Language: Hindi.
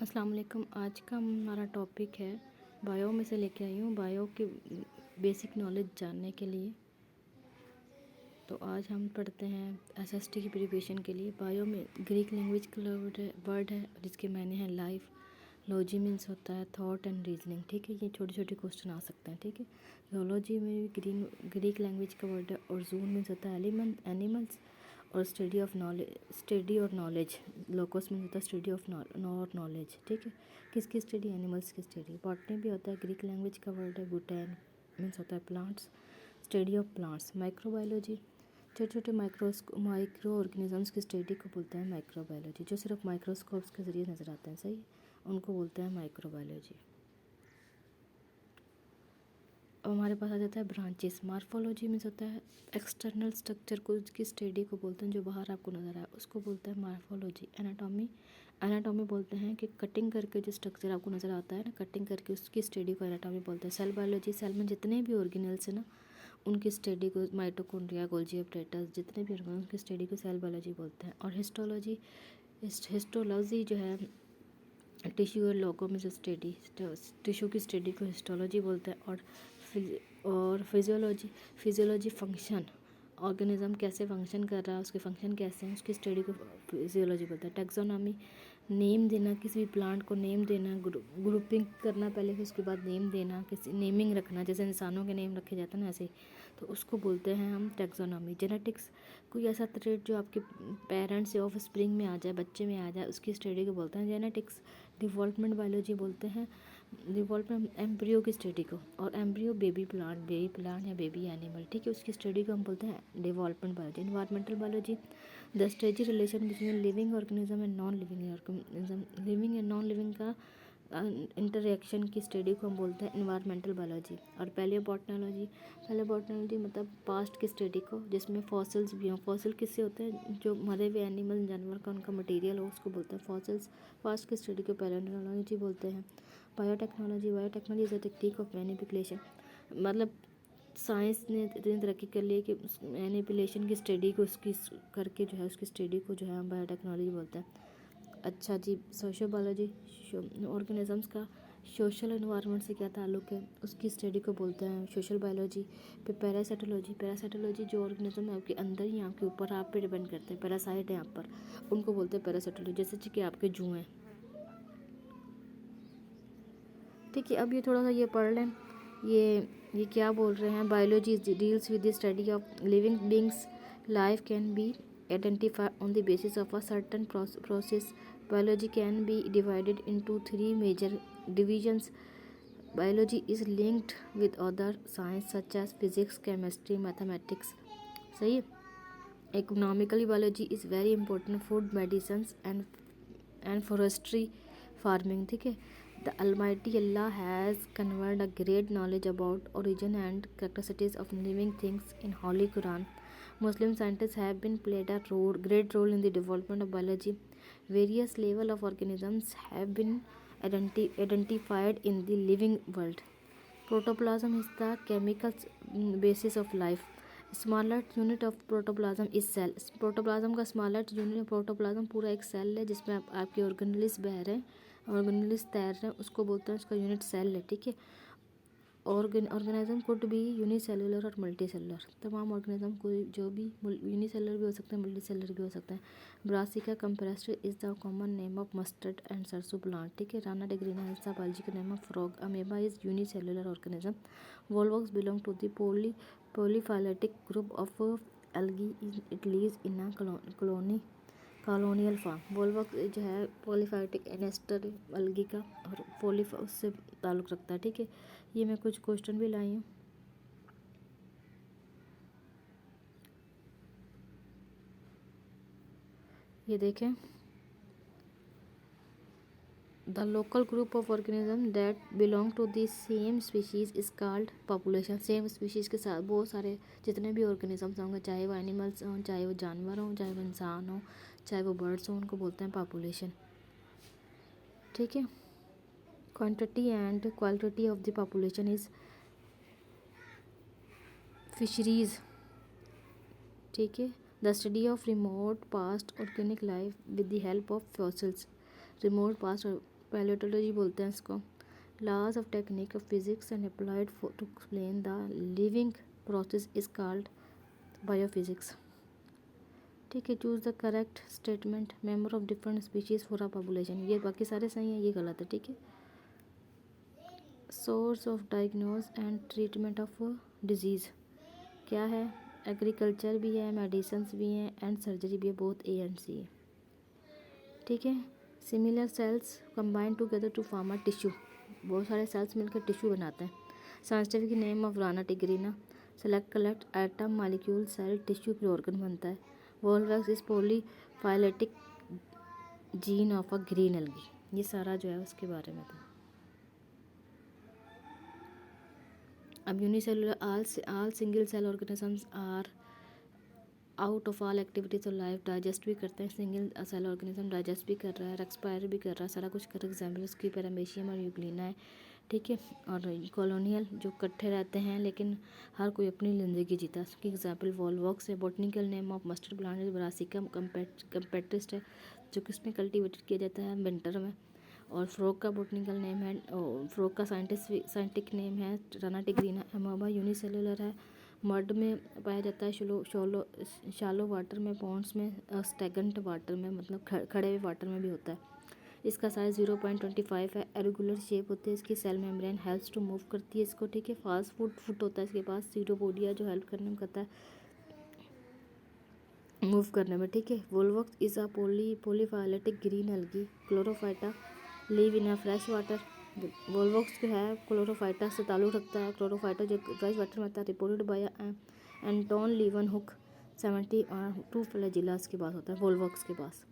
अस्सलाम वालेकुम। आज का हमारा टॉपिक है बायो में से लेके आई हूँ बायो की बेसिक नॉलेज जानने के लिए। तो आज हम पढ़ते हैं एसएसटी की प्रिपरेशन के लिए। बायो में ग्रीक लैंग्वेज का वर्ड है जिसके मायने हैं लाइफ। लॉजी मीन्स होता है थॉट एंड रीजनिंग। ठीक है, ये छोटे छोटे क्वेश्चन आ सकते हैं। ठीक है, जोलॉजी में भी ग्रीक लैंग्वेज का वर्ड है और जून मीन्स होता है एनिमल्स और स्टडी और नॉलेज। लोकोस मीन्स होता है स्टडी ऑफ नॉलेज। ठीक है, किसकी स्टडी? एनिमल्स की स्टडी। बॉटनी भी होता है ग्रीक लैंग्वेज का वर्ड है बुटैन मीन्स होता है plants, study of plants. Microbiology छोटे छोटे माइक्रो ऑर्गेनिजम्स की स्टडी को बोलते हैं माइक्रोबायोलॉजी। जो सिर्फ माइक्रोस्कोप्स के ज़रिए नज़र आते हैं, सही, उनको बोलते हैं माइक्रोबायोलॉजी। अब हमारे पास आ जाता है ब्रांचेस। मार्फोलॉजी मीन्स होता है एक्सटर्नल स्ट्रक्चर को की स्टडी को बोलते हैं, जो बाहर आपको नज़र आए उसको बोलते हैं मार्फोलॉजी। एनाटॉमी बोलते हैं कि कटिंग करके जो स्ट्रक्चर आपको नज़र आता है ना, कटिंग करके उसकी स्टडी को एनाटॉमी बोलते हैं। सेल बायोलॉजी, सेल में जितने भी ऑर्गेनल्स हैं ना उनकी स्टडी को माइटोकॉन्ड्रिया, गोल्जी एप्रेटस, जितने भी ऑर्गेनल्स की स्टडी को सेल बायोलॉजी बोलते हैं। और हिस्टोलॉजी जो है टिश्यू और लोगों में से स्टडी, टिश्यू की स्टडी को हिस्टोलॉजी बोलते हैं। और फिजियोलॉजी फंक्शन, ऑर्गेनिज्म कैसे फंक्शन कर रहा है, उसके फंक्शन कैसे हैं, उसकी स्टडी को फिजियोलॉजी बोलते हैं। टैक्सोनॉमी, नेम देना, किसी भी प्लांट को नेम देना, ग्रुपिंग करना पहले, फिर उसके बाद नेम देना, किसी नेमिंग रखना, जैसे इंसानों के नेम रखे जाते हैं ना ऐसे ही, तो उसको बोलते हैं हम टैक्सोनॉमी। जेनेटिक्स, कोई ऐसा ट्रेट जो आपके पेरेंट्स या ऑफ स्प्रिंग में आ जाए, बच्चे में आ जाए, उसकी स्टडी को बोलते हैं जेनेटिक्स। डेवलपमेंट बायोलॉजी बोलते हैं डेवलपमेंट एम्ब्रियो की स्टडी को, और एम्ब्रियो बेबी प्लांट या बेबी एनिमल। ठीक है, उसकी स्टडी को हम बोलते हैं development biology. Environmental biology, the strategy relation between living organism and non living organism. Living and non living का इंटरेक्शन की स्टडी को हम बोलते हैं इन्वायरमेंटल बायोलॉजी। और पैलियोबॉटनोलॉजी मतलब पास्ट की स्टडी को, जिसमें फॉसिल्स भी हों। फॉसिल किससे होते हैं? जो मरे हुए एनिमल जानवर का उनका मटेरियल हो, उसको बोलते हैं फॉसिल्स। पास्ट की स्टडी को पैलियोन्टोलॉजी बोलते हैं। Biotechnology is a technique of manipulation, मतलब साइंस ने इतनी तरक्की कर ली है कि मैनिपुलेशन की स्टडी को उसकी करके जो है उसकी स्टडी को जो है हम बायोटेक्नोलॉजी बोलते हैं। अच्छा जी, सोशियोबायोलॉजी, ऑर्गेनिजम्स का सोशल एनवायरनमेंट से क्या ताल्लुक़ है, उसकी स्टडी को बोलते हैं सोशल बायोलॉजी। फिर पैरासाइटोलॉजी जो ऑर्गेनिज्म आपके अंदर ही आपके ऊपर आप पे डिपेंड करते हैं, पैरासाइट है आप पर, उनको बोलते हैं पैरासाइटोलॉजी, जैसे कि आपके जू हैं। ठीक है, अब ये थोड़ा सा ये पढ़ लें। ये क्या बोल रहे हैं? Biology deals with the study of living beings. Life can be identified on the basis of a certain process. Biology can be divided into three major divisions. Biology is linked with other science such as physics, chemistry, mathematics. सही है। Economically, biology is very important. Food, medicines and forestry, farming. ठीक है, The Almighty Allah has conferred a great knowledge about origin and characteristics of living things in Holy Quran. Muslim scientists have been played a great role in the development of biology. Various levels of organisms have been identified in the living world. Protoplasm is the chemical basis of life. Smallest unit of protoplasm is cell. Protoplasm का स्मॉलेस्ट यूनिट, प्रोटोप्लाज्म पूरा एक सेल है जिसमें आपके ऑर्गेनेल्स बह रहे हैं, ऑर्गेनेल्स तैर रहे हैं, उसको बोलते हैं, उसका यूनिट सेल है। ठीक है, ऑर्गेनिज्म कुड बी यूनिसेलुलर और मल्टी सेलुलर। तमाम ऑर्गेनिज्म कोई जो भी यूनिसेलुलर भी हो सकते हैं, मल्टी सेलुलर भी हो सकते हैं। Brassica campestris is the common name of mustard and sarson plant. ठीक है, rana tigrina is the biological name of frog. Amoeba is unicellular organism. Volvox belong to the polyphyletic group of algae. It lives in a colonial form. Volvox जो है पॉलीफाइटिक एनेस्टर एल्गी का और उससे ताल्लुक़ रखता है। ठीक है, ये मैं कुछ क्वेश्चन भी लाई हूँ। ये देखें, the local group of organism that belong to the same species is called population. Same species के साथ बहुत सारे जितने भी ऑर्गेनिजम्स होंगे, चाहे वो एनिमल्स हों, चाहे वो जानवर हों, चाहे वो इंसान हो, चाहे वो बर्ड्स हों, उनको बोलते हैं पॉपुलेशन। ठीक है, quantity and quality of the population is fisheries. ठीक है, the study of remote past organic life with the help of fossils. Remote past palaeontology बोलते हैं इसको। Laws of technique of physics and applied to explain the living process is called biophysics. ठीक है, choose the correct statement, member of different species for a population. ये बाकी सारे सही हैं, ये गलत है। ठीक है, source of diagnose and treatment of disease क्या है? एग्रीकल्चर भी है, मेडिसिन्स भी हैं एंड सर्जरी भी है, बोथ ए एंड सी है। ठीक है, similar cells combine together to form a tissue. बहुत सारे सेल्स मिलकर टिश्यू बनाते हैं। Scientific name of rana tigrina. Select collect atom molecule cell tissue फिर ऑर्गन बनता है। Volvox is polyphyletic gene of a green algae. ये सारा जो है उसके बारे में था। अब unicellular all single cell organisms are out of all activities of life. Digest भी करते हैं, सिंगल सेल ऑर्गेनिज्म डाइजेस्ट भी कर रहा है, एक्सपायर भी कर रहा है, सारा कुछ कर। एग्जाम्पल उसकी पैरामेशियम और यूग्लिना है। ठीक है, और कॉलोनियल जो इकट्ठे रहते हैं लेकिन हर कोई अपनी ज़िंदगी जीता है। उसकी एग्जाम्पल वॉलवॉक्स है। Botanical name of mustard plant brassica campestris है, जो कि इसमें कल्टिवेटेड किया जाता है विंटर में। और फ्रॉग का बॉटनिकल नेम है, फ्रॉग का साइंटिफिक नेम है राना टिग्रीना। अमोबा यूनिसेलुलर है, मड में पाया जाता है, शालो वाटर में, पॉन्ड्स में, स्टेगनेंट वाटर में, मतलब खड़े हुए वाटर में भी होता है। इसका साइज 0.25 है। रेगुलर शेप होती है इसकी। Cell membrane helps to move करती है इसको। ठीक है, फास्ट फुट होता है इसके पास। सीडोपोडिया जो हेल्प करने में करता है मूव करने में। ठीक है, volvox is a polyphyletic green algae. Chlorophyta live in a fresh water. Volvox जो है क्लोरोफाइटा से ताल्लुक़ रखता है। क्लोरोफाइटा जो फ्रेश वाटर में आता है। रिपोर्टेड बाय एंटोन लीवन हुक 72 फ्लैजिलास के पास होता है वोल्वॉक्स के पास।